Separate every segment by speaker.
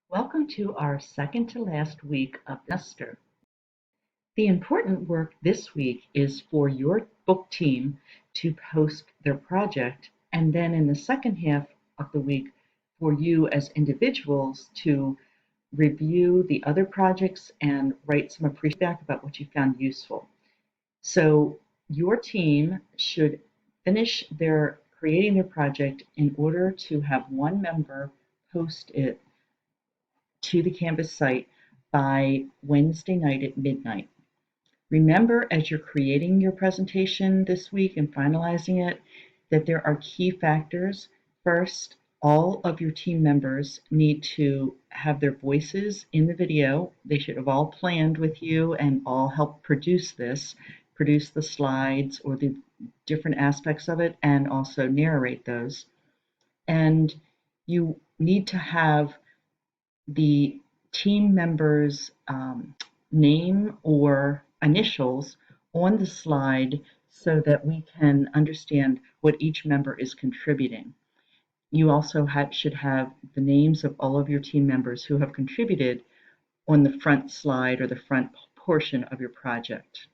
Speaker 1: Welcome to our second to last week of the semester. The important work this week is for your book team to post their project, and then in the second half of the week for you as individuals to review the other projects and write some appreciation feedback about what you found useful. So your team should finish their creating their project in order to have one member post it to the Canvas site by Wednesday night at midnight. Remember, as you're creating your presentation this week and finalizing it, that there are key factors. First, all of your team members need to have their voices in the video. They should have all planned with you and all help produce produce the slides or the different aspects of it, and also narrate those. And you need to have the team member's name or initials on the slide so that we can understand what each member is contributing. You also should have the names of all of your team members who have contributed on the front slide or the front portion of your project.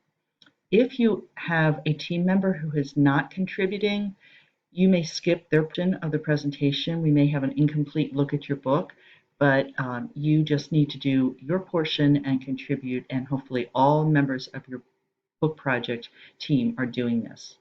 Speaker 1: If you have a team member who is not contributing, you may skip their portion of the presentation. We may have an incomplete look at your book, but you just need to do your portion and contribute, and hopefully all members of your book project team are doing this.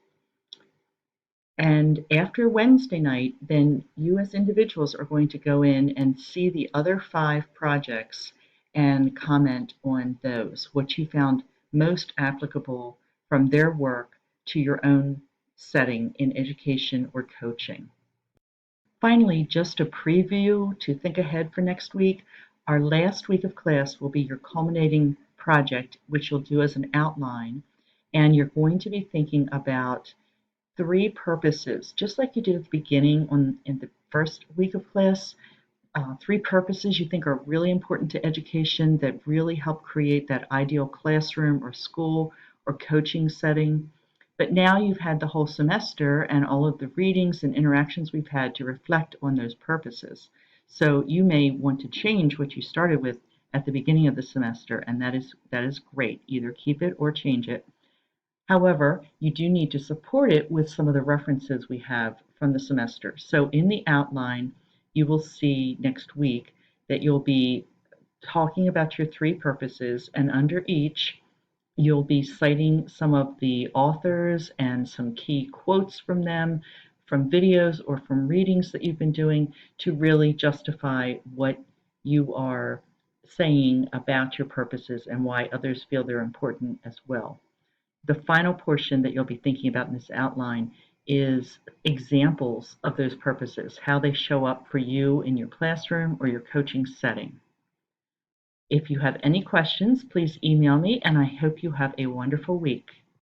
Speaker 1: And after Wednesday night, then you as individuals are going to go in and see the other 5 projects and comment on those, what you found most applicable from their work to your own setting in education or coaching. Finally, just a preview to think ahead for next week. Our last week of class will be your culminating project, which you'll do as an outline, and you're going to be thinking about 3 purposes, just like you did at the beginning in the first week of class. 3 purposes you think are really important to education that really help create that ideal classroom or school or coaching setting. But now you've had the whole semester and all of the readings and interactions we've had to reflect on those purposes. So you may want to change what you started with at the beginning of the semester, and that is great. Either keep it or change it. However, you do need to support it with some of the references we have from the semester. So in the outline, you will see next week that you'll be talking about your 3 purposes, and under each, you'll be citing some of the authors and some key quotes from them, from videos or from readings that you've been doing to really justify what you are saying about your purposes and why others feel they're important as well. The final portion that you'll be thinking about in this outline is examples of those purposes, how they show up for you in your classroom or your coaching setting. If you have any questions, please email me, and I hope you have a wonderful week.